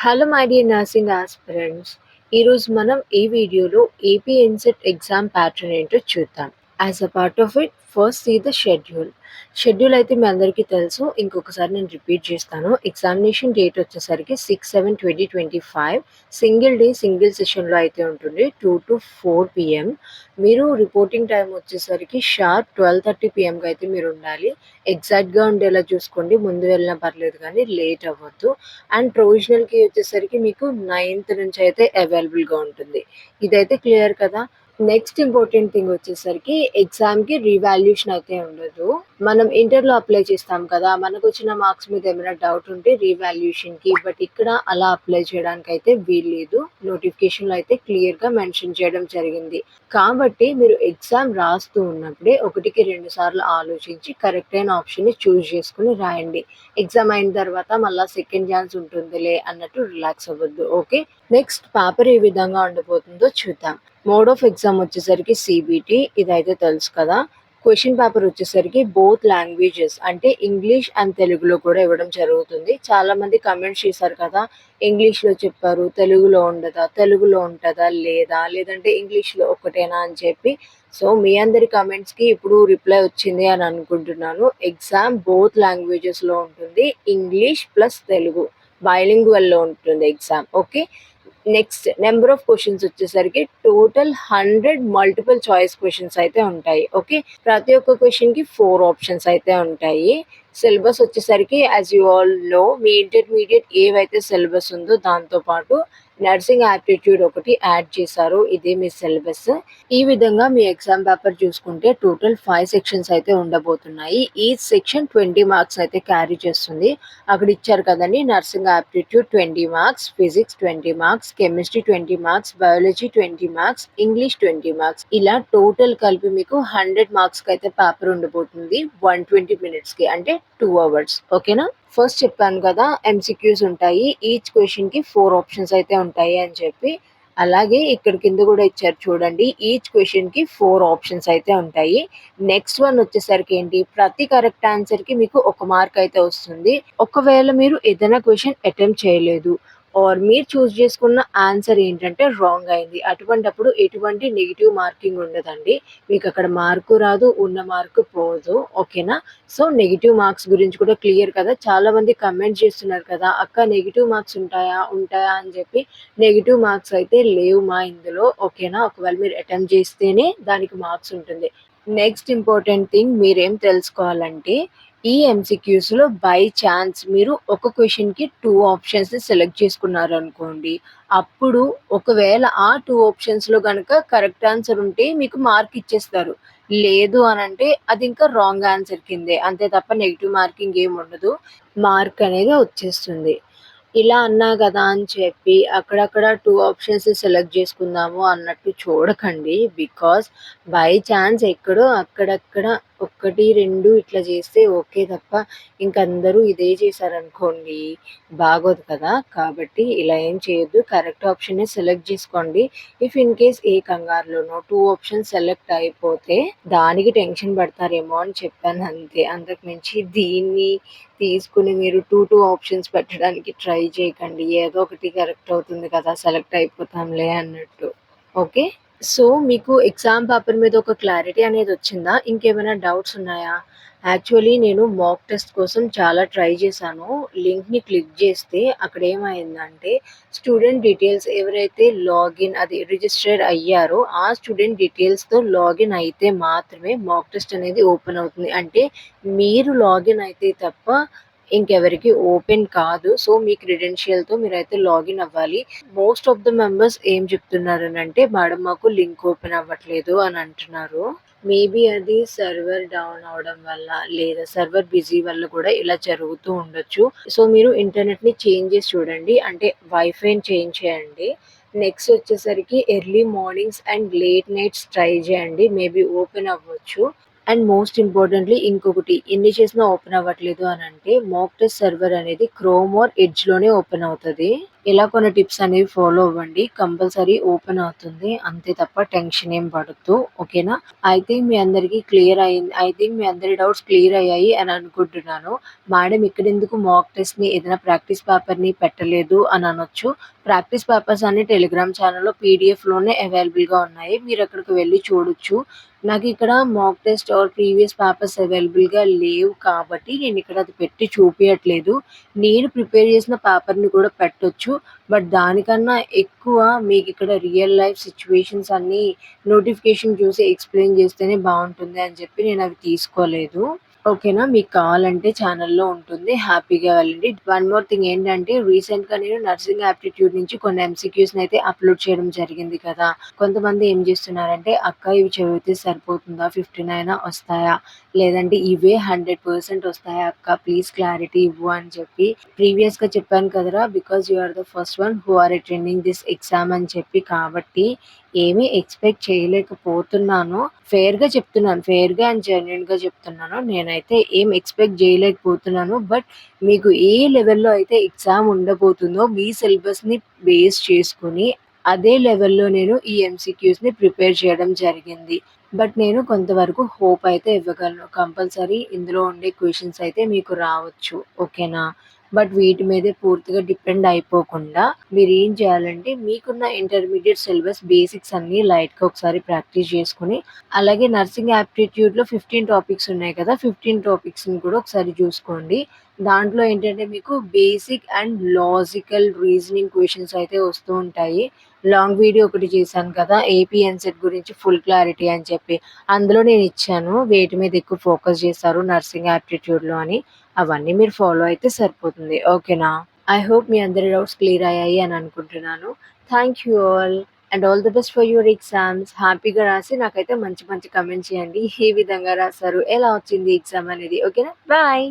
Hello my dear nursing aspirants. ఈరోజు మనం ఈ వీడియోలో ఏపీ ఎన్సెట్ ఎగ్జామ్ ప్యాటర్న్ ఏంటో చూద్దాం. As a part of it first see the schedule. Schedule అయితే మీ అందరికీ తెలుసు. ఇంకొకసారి నేను రిపీట్ చేస్తాను. ఎగ్జామినేషన్ డేట్ వచ్చేసరికి 6/7/2025. సింగిల్ డే సింగిల్ సెషన్లో అయితే ఉంటుంది 2 to 4 PM. మీరు రిపోర్టింగ్ టైం వచ్చేసరికి షార్ప్ 12:30 PMకి అయితే మీరు ఉండాలి. ఎగ్జాక్ట్గా ఉండేలా చూసుకోండి. ముందు వెళ్ళినా పర్లేదు కానీ లేట్ అవ్వద్దు. అండ్ ప్రొవిజనల్‌కి వచ్చేసరికి మీకు 9th నుంచి అయితే అవైలబుల్‌గా ఉంటుంది. ఇదైతే క్లియర్ కదా! నెక్స్ట్ ఇంపార్టెంట్ థింగ్ వచ్చేసరికి ఎగ్జామ్‌కి రీవాల్యుయేషన్ అయితే ఉండదు. మనం ఇంటర్‌లో అప్లై చేస్తాం కదా! మనకొచ్చిన మార్క్స్ మీద ఏమైనా డౌట్ ఉంటే రీవాల్యుయేషన్‌కి. బట్ ఇక్కడ అలా అప్లై చేయడానికైతే వీల్లేదు. నోటిఫికేషన్‌లో అయితే క్లియర్‌గా మెన్షన్ చేయడం జరిగింది. కాబట్టి మీరు ఎగ్జామ్ రాస్తూ ఉన్నప్పుడే 1కి 2 సార్లు ఆలోచించి కరెక్ట్ అయిన ఆప్షన్‌ని చూజ్ చేసుకొని రాయండి. ఎగ్జామ్ అయిన తర్వాత మళ్ళా సెకండ్ ఛాన్స్ ఉంటుందిలే అన్నట్టు రిలాక్స్ అవ్వద్దు. ఓకే. నెక్స్ట్ పేపర్ ఏ విధంగా ఉండబోతుందో చూద్దాం. మోడ్ ఆఫ్ ఎగ్జామ్ వచ్చేసరికి CBT ఇదైతే తెలుసు కదా! క్వెషన్ పేపర్ వచ్చేసరికి బోత్ లాంగ్వేజెస్ అంటే ఇంగ్లీష్ అండ్ తెలుగులో కూడా ఇవ్వడం జరుగుతుంది. చాలామంది కమెంట్స్ చేశారు కదా! ఇంగ్లీష్‌లో చెప్పారు, తెలుగులో ఉండదా? తెలుగులో ఉంటదా? లేదా? లేదంటే ఇంగ్లీష్‌లో ఒక్కటేనా అని చెప్పి. సో, మీ అందరి కమెంట్స్‌కి ఇప్పుడు రిప్లై వచ్చింది అని అనుకుంటున్నాను. ఎగ్జామ్ బోత్ లాంగ్వేజెస్‌లో ఉంటుంది. ఇంగ్లీష్ ప్లస్ తెలుగు బైలింగ్వల్‌లో ఉంటుంది exam. Okay. Next number of questions వచ్చేసరికి టోటల్ 100 మల్టిపుల్ చాయిస్ క్వెషన్స్ అయితే ఉంటాయి. ఓకే. ప్రతి ఒక్క క్వెషన్‌కి 4 ఆప్షన్స్ అయితే ఉంటాయి. సిలబస్ వచ్చేసరికి యాజ్ యూ ఆల్ నో మీ ఇంటర్మీడియేట్ ఏవైతే సిలబస్ ఉందో దాంతో పాటు నర్సింగ్ యాప్టిట్యూడ్ ఒకటి యాడ్ చేశారు. ఇదే మీ సిలబస్. ఈ విధంగా మీ ఎగ్జామ్ పేపర్ చూసుకుంటే టోటల్ 5 సెక్షన్స్ అయితే ఉండబోతున్నాయి. ఈచ్ సెక్షన్ 20 మార్క్స్ అయితే క్యారీ చేస్తుంది. అక్కడ ఇచ్చారు కదండీ nursing aptitude 20 marks, physics 20 marks, chemistry 20 marks, biology 20 marks, English 20 marks. ఇలా టోటల్ కలిపి మీకు 100 మార్క్స్‌కి అయితే పేపర్ ఉండబోతుంది. 120 మినిట్స్‌కి అంటే 2 అవర్స్. ఓకేనా? ఫస్ట్ చెప్పాను కదా! MCQs ఉంటాయి. ఈచ్ క్వెషన్‌కి 4 ఆప్షన్స్ అయితే ఉంటాయి అని చెప్పి. అలాగే ఇక్కడ కింద కూడా ఇచ్చారు చూడండి. ఈచ్ క్వెషన్‌కి 4 ఆప్షన్స్ అయితే ఉంటాయి. నెక్స్ట్ వన్ వచ్చేసరికి ఏంటి ప్రతి కరెక్ట్ ఆన్సర్‌కి మీకు 1 మార్క్ అయితే వస్తుంది. ఒకవేళ మీరు ఏదైనా క్వెషన్ అటెంప్ట్ చేయలేదు ఆర్ మీరు చూజ్ చేసుకున్న ఆన్సర్ ఏంటంటే రాంగ్ అయింది. అటువంటప్పుడు ఎటువంటి నెగెటివ్ మార్కింగ్ ఉండదండి. మీకు అక్కడ మార్కు రాదు, ఉన్న మార్కు పోదు. ఓకేనా? సో, నెగెటివ్ మార్క్స్ గురించి కూడా క్లియర్ కదా! చాలామంది కమెంట్ చేస్తున్నారు కదా! అక్క నెగెటివ్ మార్క్స్ ఉంటాయా? ఉంటాయా? అని చెప్పి. నెగెటివ్ మార్క్స్ అయితే లేవు మా ఇందులో. ఓకేనా? ఒకవేళ మీరు అటెంప్ట్ చేస్తేనే దానికి మార్క్స్ ఉంటుంది. నెక్స్ట్ ఇంపార్టెంట్ థింగ్ మీరేం తెలుసుకోవాలంటే ఈ MCQస్‌లో బై ఛాన్స్ మీరు ఒక క్వెషన్‌కి 2 ఆప్షన్స్‌ని సెలెక్ట్ చేసుకున్నారనుకోండి. అప్పుడు ఒకవేళ ఆ 2 ఆప్షన్స్‌లో గనక కరెక్ట్ ఆన్సర్ ఉంటే మీకు మార్క్ ఇచ్చేస్తారు. లేదు అనంటే అది ఇంకా రాంగ్ ఆన్సర్ కిందే. అంతే తప్ప నెగెటివ్ మార్కింగ్ ఏమి ఉండదు. మార్క్ అనేది వచ్చేస్తుంది. ఇలా అన్నా గదా అని చెప్పి అక్కడక్కడ 2 ఆప్షన్స్ సెలెక్ట్ చేసుకుందాము అన్నట్టు చూడకండి. బికాజ్ బై ఛాన్స్ ఎక్కడో అక్కడక్కడ 1, 2 ఇట్లా చేస్తే ఓకే తప్ప ఇంక అందరూ ఇదే చేశారనుకోండి బాగోదు కదా! కాబట్టి ఇలా ఏం చేయొద్దు. కరెక్ట్ ఆప్షనే సెలెక్ట్ చేసుకోండి. ఇఫ్ ఇన్ కేస్ ఏ కంగారులోనో 2 ఆప్షన్స్ సెలెక్ట్ అయిపోతే దానికి టెన్షన్ పడతారేమో అని చెప్పాను అంతే. అంతకు మించి దీన్ని తీసుకొని మీరు 2 ఆప్షన్స్ పెట్టడానికి ట్రై చేయకండి. ఏదో ఒకటి కరెక్ట్ అవుతుంది కదా! సెలెక్ట్ అయిపోతాంలే అన్నట్టు. ఓకే. సో, మీకు ఎగ్జామ్ పేపర్ మీద ఒక క్లారిటీ అనేది వచ్చిందా? ఇంకేమైనా డౌట్స్ ఉన్నాయా? యాక్చువల్లీ నేను మాక్ టెస్ట్ కోసం చాలా ట్రై చేశాను. లింక్‌ని క్లిక్ చేస్తే అక్కడ ఏమైందంటే స్టూడెంట్ డీటెయిల్స్ ఎవరైతే లాగిన్ అది రిజిస్టర్ అయ్యారో ఆ స్టూడెంట్ డీటెయిల్స్‌తో లాగిన్ అయితే మాత్రమే మాక్ టెస్ట్ అనేది ఓపెన్ అవుతుంది. అంటే మీరు లాగిన్ అయితే తప్ప ఇంకెవరికీ ఓపెన్ కాదు. సో, మీ క్రెడెన్షియల్‌తో మీరైతే లాగిన్ అవ్వాలి. మోస్ట్ ఆఫ్ ద మెంబర్స్ ఏం చెప్తున్నారనంటే, మేడం మాకు లింక్ ఓపెన్ అవ్వట్లేదు అని అంటున్నారు. మేబీ అది సర్వర్ డౌన్ అవ్వడం వల్ల లేదా సర్వర్ బిజీ వల్ల కూడా ఇలా జరుగుతూ ఉండొచ్చు. సో, మీరు ఇంటర్నెట్‌ని చేంజ్ చేసి చూడండి. అంటే వైఫైని చేంజ్ చేయండి. నెక్స్ట్ వచ్చేసరికి early mornings and late nights try చేయండి. మేబీ ఓపెన్ అవ్వచ్చు. అండ్ మోస్ట్ ఇంపార్టెంట్‌లీ ఇంకొకటి ఎన్ని చేసినా ఓపెన్ అవ్వట్లేదు అనంటే మాక్ టెస్ట్ సర్వర్ అనేది క్రోమ్ ఆర్ ఎడ్జ్‌లోనే ఓపెన్ అవుతది. ఇలా కొన్ని టిప్స్ అనేవి ఫాలో అవ్వండి. కంపల్సరీ ఓపెన్ అవుతుంది. అంతే తప్ప టెన్షన్ ఏం పడొద్దు. ఓకేనా? ఐ థింక్ మీ అందరి డౌట్స్ క్లియర్ అయ్యాయి అని అనుకుంటున్నాను. మేడం ఇక్కడెందుకు మాక్ టెస్ట్‌ని ఏదైనా ప్రాక్టీస్ పేపర్‌ని పెట్టలేదు అని అనొచ్చు. ప్రాక్టీస్ పేపర్స్ అన్ని టెలిగ్రామ్ ఛానెల్‌లో పీడీఎఫ్‌లోనే అవైలబుల్‌గా ఉన్నాయి. మీరక్కడికి వెళ్లి చూడొచ్చు. నాకిక్కడ mock test or previous papers అవైలబుల్‌గా లేవు కాబట్టి నేనిక్కడ అది పెట్టి చూపియట్లేదు. నేను ప్రిపేర్ చేసిన పేపర్‌ని కూడా పెట్టొచ్చు. బట్ దానికన్నా ఎక్కువ మీకిక్కడ రియల్ లైఫ్ సిట్యుయేషన్స్ అన్నీ నోటిఫికేషన్ చూసి ఎక్స్‌ప్లెయిన్ చేస్తేనే బావుంటుంది అని చెప్పి నేనవి తీసుకోలేదు. ఓకేనా? మీకు కావాలంటే ఛానెల్‌లో ఉంటుంది. హ్యాపీగా వెళ్ళండి. వన్ మోర్ థింగ్ ఏంటంటే రీసెంట్‌గా నేను నర్సింగ్ యాప్టిట్యూడ్ నుంచి కొన్ని ఎంసీక్యూస్‌నైతే అప్‌లోడ్ చేయడం జరిగింది కదా! కొంతమంది ఏం చేస్తున్నారంటే, "అక్క ఇవి చదివితే సరిపోతుందా? 15 వస్తాయా? లేదంటే ఇవే 100% వస్తాయా అక్క? ప్లీజ్ క్లారిటీ ఇవ్వు" అని చెప్పి ప్రీవియస్‌గా చెప్పాను కదరా! Because you are the first one who are attending this exam అని చెప్పి కాబట్టి ఏమీ ఎక్స్‌పెక్ట్ చేయలేకపోతున్నాను. ఫెయిర్‌గా చెప్తున్నాను. ఫెయిర్‌గా అండ్ జెన్యూన్‌గా చెప్తున్నాను. నేనైతే ఏం ఎక్స్‌పెక్ట్ చేయలేకపోతున్నాను. బట్ మీకు ఏ లెవెల్‌లో అయితే ఎగ్జామ్ ఉండబోతుందో మీ సిలబస్‌ని బేస్ చేసుకొని అదే లెవెల్‌లో నేను ఈ ఎంసీక్యూస్‌ని ప్రిపేర్ చేయడం జరిగింది. బట్ నేను కొంతవరకు హోప్ అయితే ఇవ్వగలను. కంపల్సరీ ఇందులో ఉండే క్వెషన్స్ అయితే మీకు రావచ్చు. ఓకేనా? బట్ వీటి మీదే పూర్తిగా డిపెండ్ అయిపోకుండా మీరేం చేయాలంటే మీకున్న ఇంటర్మీడియేట్ సిలబస్ బేసిక్స్ అన్నీ లైట్‌గా ఒకసారి ప్రాక్టీస్ చేసుకొని, అలాగే నర్సింగ్ యాప్టిట్యూడ్‌లో 15 టాపిక్స్ ఉన్నాయి కదా! 15 టాపిక్స్‌ని కూడా ఒకసారి చూసుకోండి. దాంట్లో ఏంటంటే మీకు basic and logical reasoning questions అయితే వస్తూ ఉంటాయి. లాంగ్ వీడియో ఒకటి చేశాను కదా! ఏపీ ఎన్‌సెట్ గురించి ఫుల్ క్లారిటీ అని చెప్పి. అందులో నేనిచ్చాను. వేటి మీద ఎక్కువ ఫోకస్ చేశారు నర్సింగ్ యాప్టిట్యూడ్‌లో అని. అవన్నీ మీరు ఫాలో అయితే సరిపోతుంది. ఓకేనా? ఐ హోప్ మీ అందరి డౌట్స్ క్లియర్ అయ్యాయి అని అనుకుంటున్నాను. Thank you all and all the best for your exams. హ్యాపీగా రాసి నాకైతే మంచి మంచి కామెంట్స్ చేయండి. ఏ విధంగా రాసారు? ఎలా వచ్చింది ఎగ్జామ్ అనేది. ఓకేనా? బాయ్.